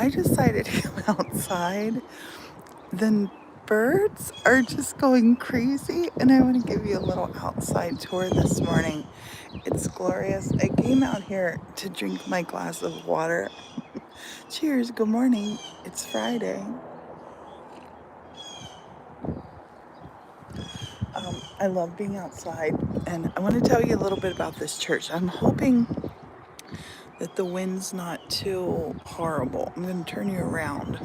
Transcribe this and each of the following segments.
I decided to come outside. The birds are just going crazy, and I want to give you a little outside tour this morning. It's glorious. I came out here to drink my glass of water. Cheers, good morning. It's Friday. I love being outside, and I want to tell you a little bit about this church. I'm hoping that the wind's not too horrible. I'm going to turn you around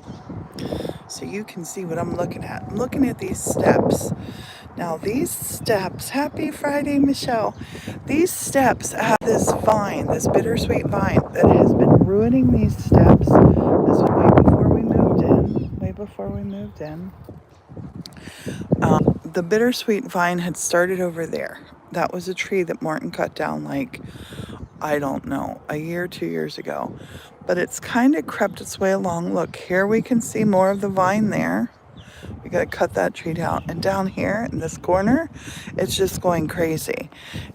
so you can see what I'm looking at. I'm looking at these steps. Now these steps, happy Friday, Michelle. These steps have this vine, this bittersweet vine that has been ruining these steps. This was way before we moved in, the bittersweet vine had started over there. That was a tree that Morton cut down like, I don't know, a year, 2 years ago. But it's kind of crept its way along. Look, here we can see more of the vine there. We got to cut that tree down. And down here in this corner, it's just going crazy.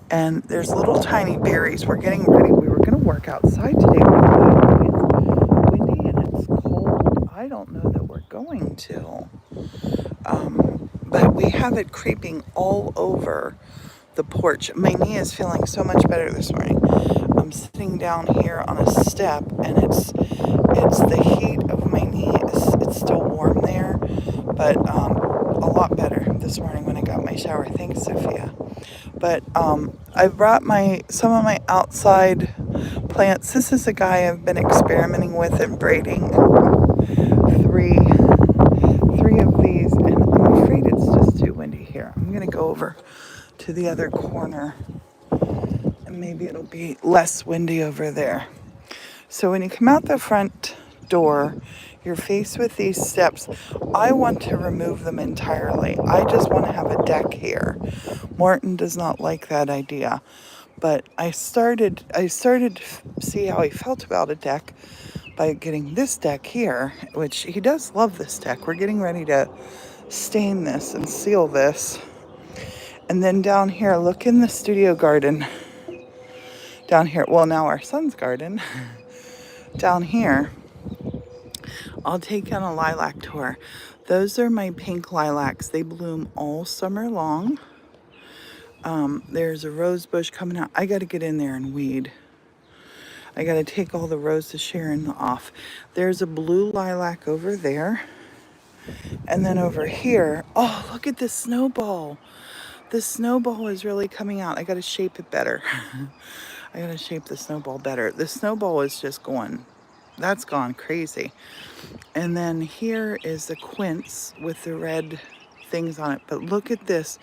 And there's little tiny berries. We're getting ready. We were going to work outside today. It's windy and it's cold. I don't know that we're going to. But we have it creeping all over the porch. My knee is feeling so much better this morning. I'm sitting down here on a step, and it's the heat of my knee. It's still warm there, but a lot better this morning when I got my shower. Thanks, Sophia. But I brought some of my outside plants. This is a guy I've been experimenting with and braiding three of these, and I'm afraid it's just too windy here. I'm gonna go over to the other corner, and maybe it'll be less windy over there. So when you come out the front door, you're faced with these steps. I want to remove them entirely. I just want to have a deck here. Morton does not like that idea. But I started to see how he felt about a deck by getting this deck here, which he does love this deck. We're getting ready to stain this and seal this. And then down here, look in the studio garden. Down here, well, now our son's garden. Down here, I'll take you on a lilac tour. Those are my pink lilacs. They bloom all summer long. There's a rose bush coming out. I got to get in there and weed. I got to take all the Rose of Sharon off. There's a blue lilac over there. And then over here, oh, look at this snowball. This snowball is really coming out. I got to shape it better. I got to shape the snowball better. The snowball is just that's gone crazy. And then here is the quince with the red things on it. But look at this.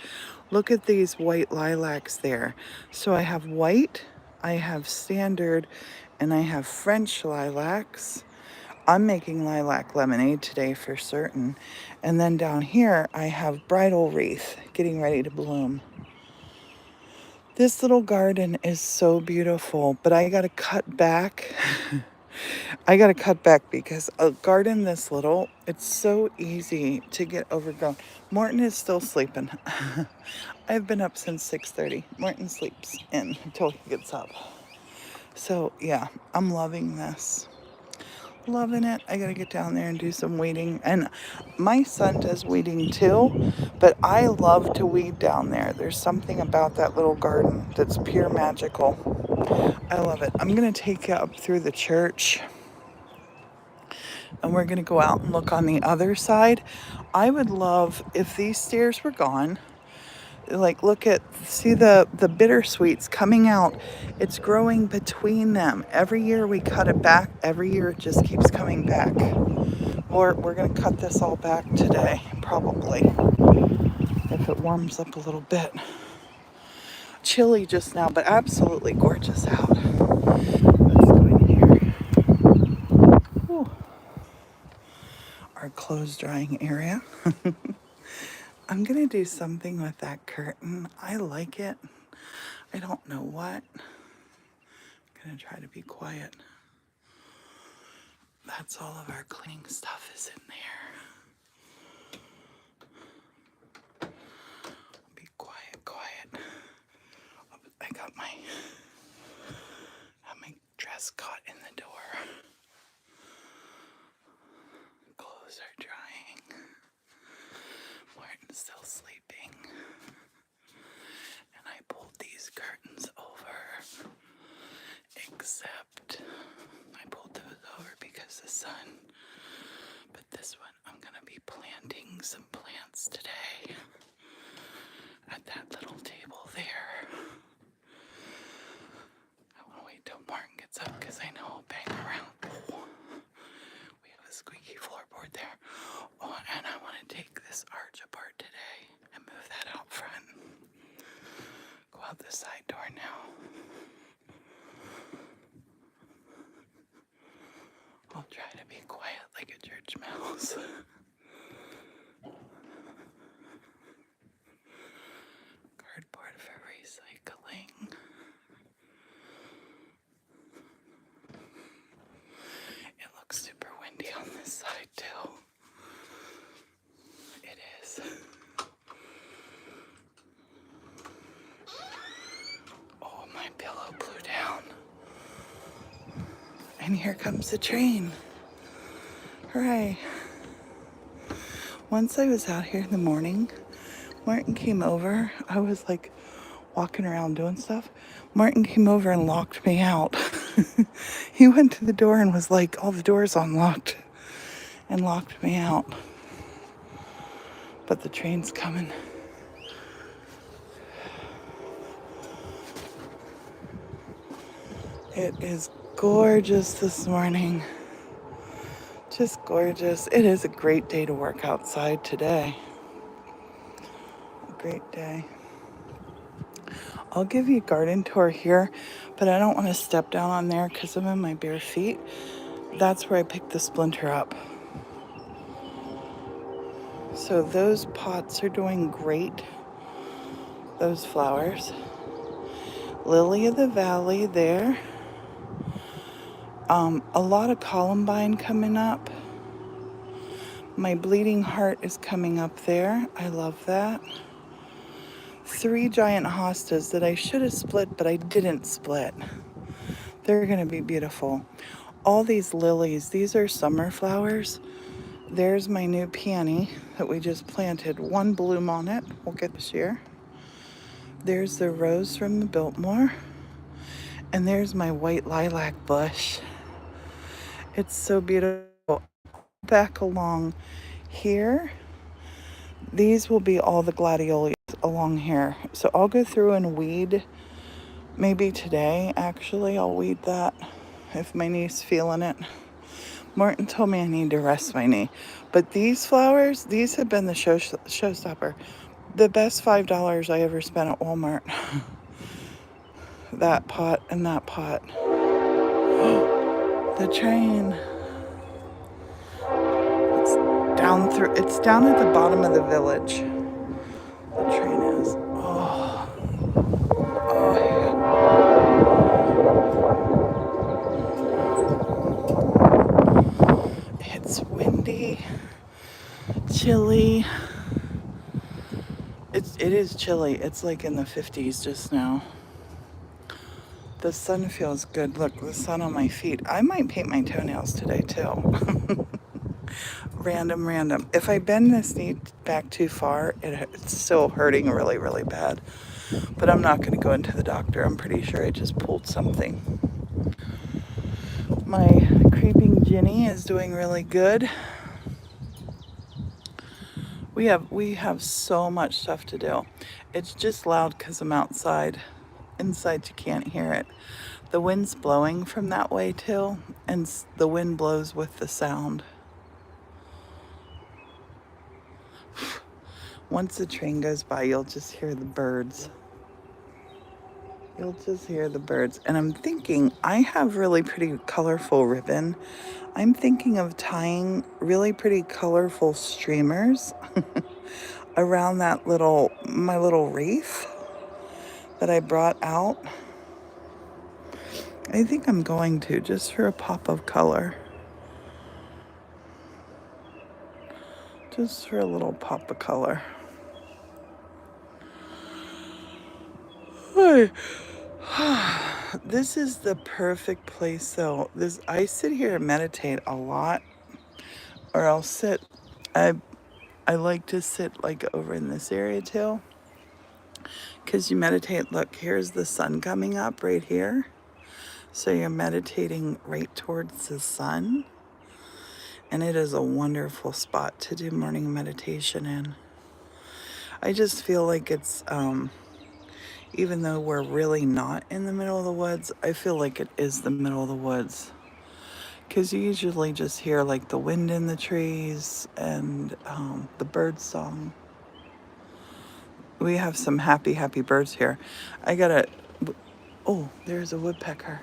Look at these white lilacs there. So I have white, I have standard, and I have French lilacs. I'm making lilac lemonade today for certain. And then down here, I have bridal wreath getting ready to bloom. This little garden is so beautiful, but I got to cut back. I got to cut back because a garden this little, it's so easy to get overgrown. Morton is still sleeping. I've been up since 6:30. Morton sleeps in until he gets up. So yeah, I'm loving this. Loving it. I got to get down there and do some weeding. And my son does weeding too, but I love to weed down there. There's something about that little garden that's pure magical. I love it. I'm going to take you up through the church, and we're going to go out and look on the other side. I would love if these stairs were gone. Like, see the bittersweets coming out. It's growing between them. Every year we cut it back. Every year it just keeps coming back. Or we're going to cut this all back today, probably, if it warms up a little bit. Chilly just now, but absolutely gorgeous out. Let's go in here. Whew. Our clothes drying area. I'm going to do something with that curtain. I like it. I don't know what. I'm going to try to be quiet. That's all of our cleaning stuff is in there. Be quiet, quiet. I got my dress caught in the door. sun. But this one, I'm going to be planting some plants today at that little table there. I want to wait till Morton gets up because I know he'll bang around. Oh, we have a squeaky floorboard there. Oh, and I want to take this arch apart today and move that out front. Go out the side door now. I'll try to be quiet like a church mouse. Cardboard for recycling. It looks super windy on this side too. It is. Oh, my pillow blew down. And here comes the train. Hooray. Once I was out here in the morning, Morton came over. I was like walking around doing stuff. Morton came over and locked me out. He went to the door and was like, all the doors unlocked, and locked me out. But the train's coming. It is gorgeous this morning. Just gorgeous. It is a great day to work outside today. A great day. I'll give you a garden tour here, but I don't want to step down on there because I'm in my bare feet. That's where I picked the splinter up. So those pots are doing great. Those flowers. Lily of the Valley there. A lot of columbine coming up. My bleeding heart is coming up there. I love that. 3 giant hostas that I should have split, but I didn't split. They're going to be beautiful. All these lilies, these are summer flowers. There's my new peony that we just planted. 1 bloom on it. We'll get this year. There's the rose from the Biltmore. And there's my white lilac bush. It's so beautiful. Back along here, these will be all the gladiolus along here. So I'll go through and weed. Maybe today, actually, I'll weed that if my knee's feeling it. Morton told me I need to rest my knee. But these flowers, these have been the showstopper. The best $5 I ever spent at Walmart. That pot and that pot. The train. It's down at the bottom of the village. The train is. Oh. Oh, yeah. It's windy, chilly. It is chilly. It's like in the 50s just now. The sun feels good. Look, the sun on my feet. I might paint my toenails today too. Random. If I bend this knee back too far, it's still hurting really, really bad. But I'm not going to go into the doctor. I'm pretty sure I just pulled something. My creeping Ginny is doing really good. We have so much stuff to do. It's just loud because I'm outside. Inside you can't hear it. The wind's blowing from that way too, and the wind blows with the sound. Once the train goes by, you'll just hear the birds. You'll just hear the birds. And I'm thinking, I have really pretty colorful ribbon. I'm thinking of tying really pretty colorful streamers around that my little wreath that I brought out. I think I'm going to, just for a pop of color. Just for a little pop of color. This is the perfect place though. I sit here and meditate a lot, or I'll sit. I like to sit like over in this area too, because you meditate. Look, here's the sun coming up right here, so you're meditating right towards the sun. And it is a wonderful spot to do morning meditation in. I just feel like it's, even though we're really not in the middle of the woods, I feel like it is the middle of the woods. Because you usually just hear like the wind in the trees and the bird song. We have some happy, happy birds here. I gotta, oh, there's a woodpecker.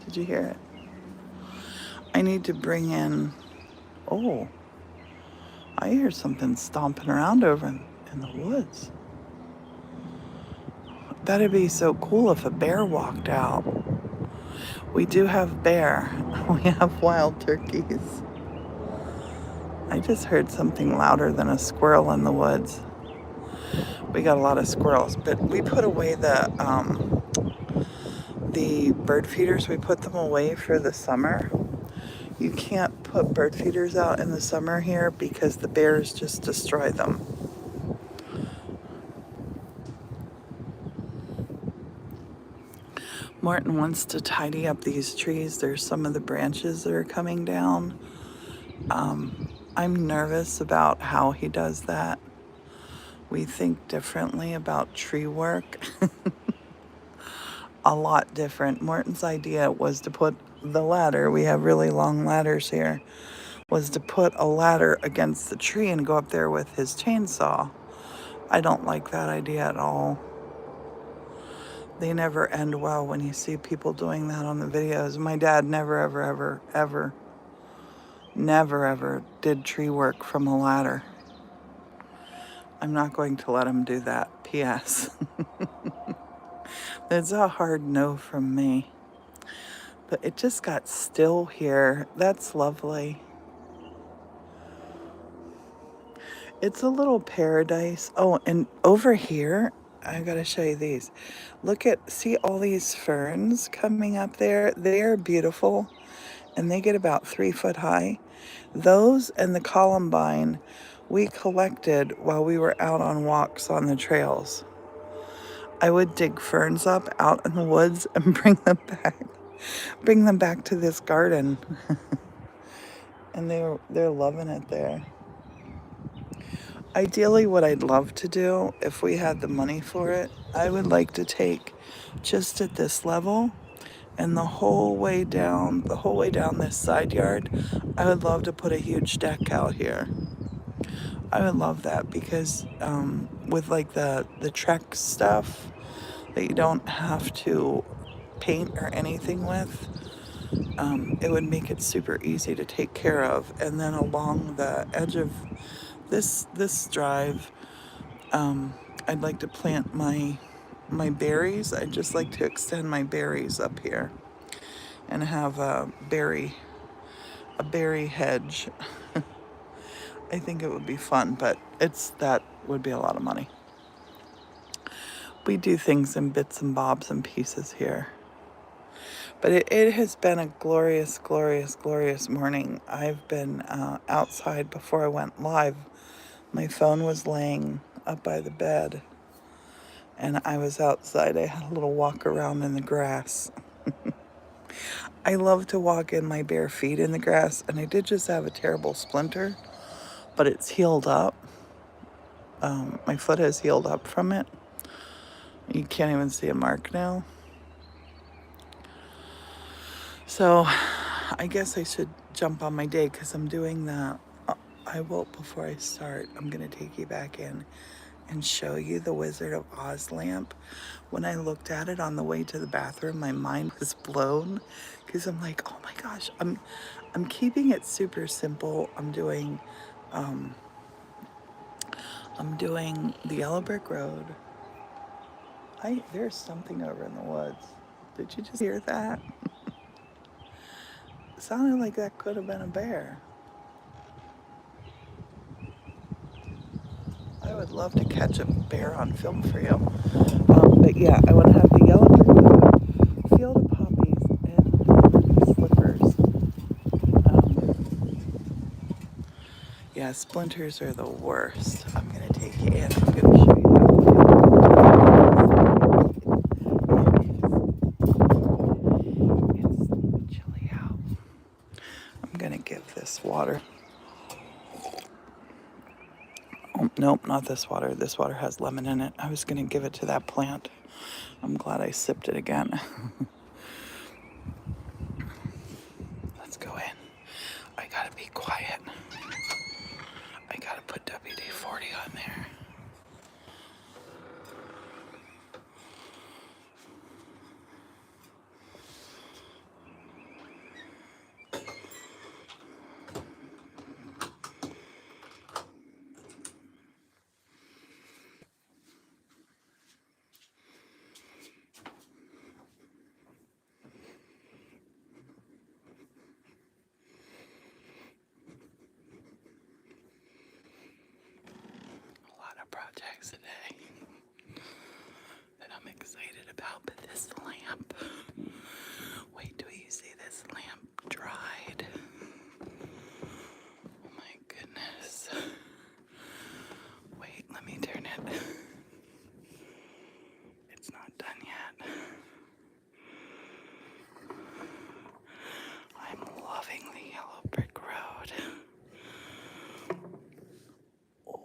Did you hear it? I need to bring in, oh, I hear something stomping around over in the woods. That'd be so cool if a bear walked out. We do have bear. We have wild turkeys. I just heard something louder than a squirrel in the woods. We got a lot of squirrels, but we put away the bird feeders. We put them away for the summer. You can't put bird feeders out in the summer here because the bears just destroy them. Morton wants to tidy up these trees. There's some of the branches that are coming down. I'm nervous about how he does that. We think differently about tree work. A lot different. Morton's idea was to put the ladder, we have really long ladders here, was to put a ladder against the tree and go up there with his chainsaw. I don't like that idea at all. They never end well when you see people doing that on the videos. My dad never, ever did tree work from a ladder. I'm not going to let him do that. P.S. That's a hard no from me. But it just got still here. That's lovely. It's a little paradise. Oh, and over here, I gotta show you these. See all these ferns coming up there? They're beautiful, and they get about 3 foot high. Those and the columbine we collected while we were out on walks on the trails. I would dig ferns up out in the woods and bring them back to this garden. And they're loving it there. Ideally, what I'd love to do, if we had the money for it, I would like to take just at this level and the whole way down this side yard, I would love to put a huge deck out here. I would love that because with like the Trek stuff that you don't have to paint or anything with, it would make it super easy to take care of. And then along the edge of this drive, I'd like to plant my berries. I'd just like to extend my berries up here and have a berry hedge. I think it would be fun, but that would be a lot of money. We do things in bits and bobs and pieces here. But it has been a glorious, glorious, glorious morning. I've been outside before I went live. My phone was laying up by the bed, and I was outside. I had a little walk around in the grass. I love to walk in my bare feet in the grass, and I did just have a terrible splinter, but it's healed up. My foot has healed up from it. You can't even see a mark now. So I guess I should jump on my day because I'm doing that. I will, before I start, I'm going to take you back in and show you the Wizard of Oz lamp. When I looked at it on the way to the bathroom, my mind was blown because I'm like, oh my gosh, I'm keeping it super simple. I'm doing the Yellow Brick Road. There's something over in the woods. Did you just hear that? It sounded like that could have been a bear. I would love to catch a bear on film for you. But yeah, I want to have the Yellow Brick Road, field of poppies, and slippers. Yeah, splinters are the worst. I'm going to take you in. I'm going to show you that. It's chilly out. I'm I'm gonna give this water. Oh, nope, not this water. This water has lemon in it. I was gonna give it to that plant. I'm glad I sipped it again. Let's go in. I gotta be quiet. I gotta put WD-40 on there. A lot of projects today that I'm excited about, but this lamp, wait till you see this lamp dried. Oh my goodness. Wait, let me turn it. It's not done yet. I'm loving the yellow brick road.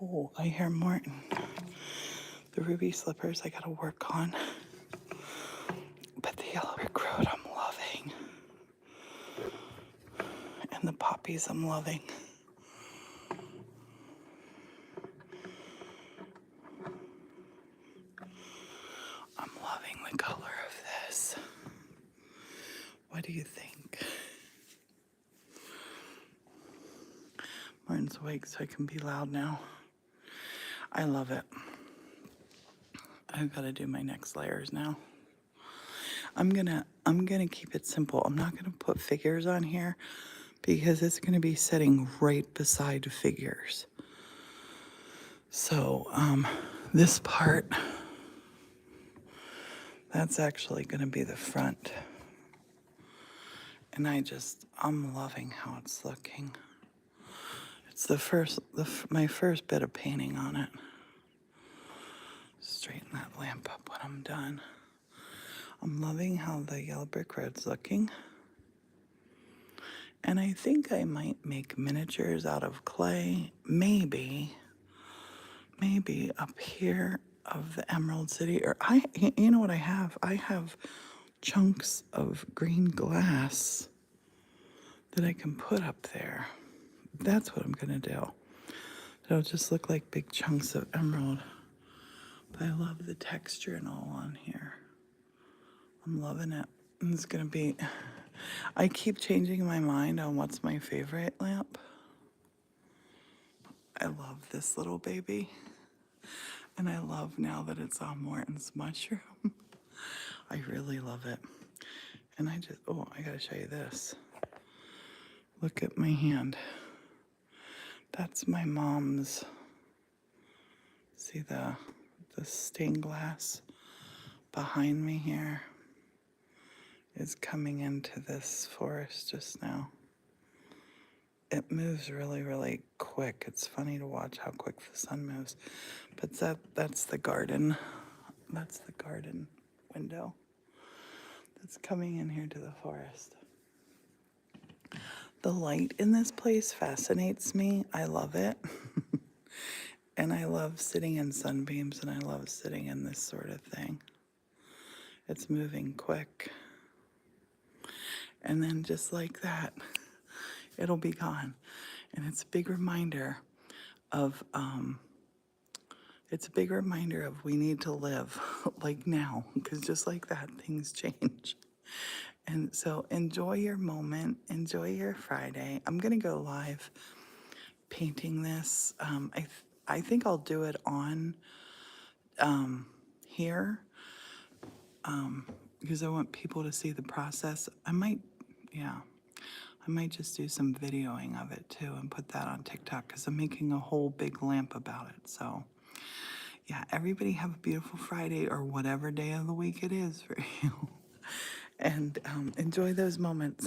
Oh, I hear Morton. The ruby slippers I gotta work on. But the yellow brick road I'm loving. And the poppies I'm loving. I'm loving the color of this. What do you think? Morton's awake so I can be loud now. I love it. I've got to do my next layers now. I'm gonna keep it simple. I'm not gonna put figures on here because it's gonna be sitting right beside figures. So this part, that's actually gonna be the front. And I'm loving how it's looking. It's my first bit of painting on it. Straighten that lamp up when I'm done. I'm loving how the yellow brick road's looking. And I think I might make miniatures out of clay, maybe up here of the Emerald City. Or you know what I have? I have chunks of green glass that I can put up there. That's what I'm gonna do. It'll just look like big chunks of emerald. But I love the texture and all on here. I'm loving it. And it's gonna be, I keep changing my mind on what's my favorite lamp. I love this little baby. And I love now that it's on Morton's mushroom. I really love it. And I gotta show you this. Look at my hand. That's my mom's. See the stained glass behind me here is coming into this forest just now. It moves really, really quick. It's funny to watch how quick the sun moves. But that's the garden. That's the garden window that's coming in here to the forest. The light in this place fascinates me. I love it. And I love sitting in sunbeams, and I love sitting in this sort of thing. It's moving quick. And then just like that, it'll be gone. And it's a big reminder of we need to live like now, because just like that, things change. And so enjoy your moment, enjoy your Friday. I'm gonna go live painting this. I think I'll do it on here because I want people to see the process. I might just do some videoing of it too and put that on TikTok because I'm making a whole big lamp about it. So yeah, everybody have a beautiful Friday or whatever day of the week it is for you. And enjoy those moments.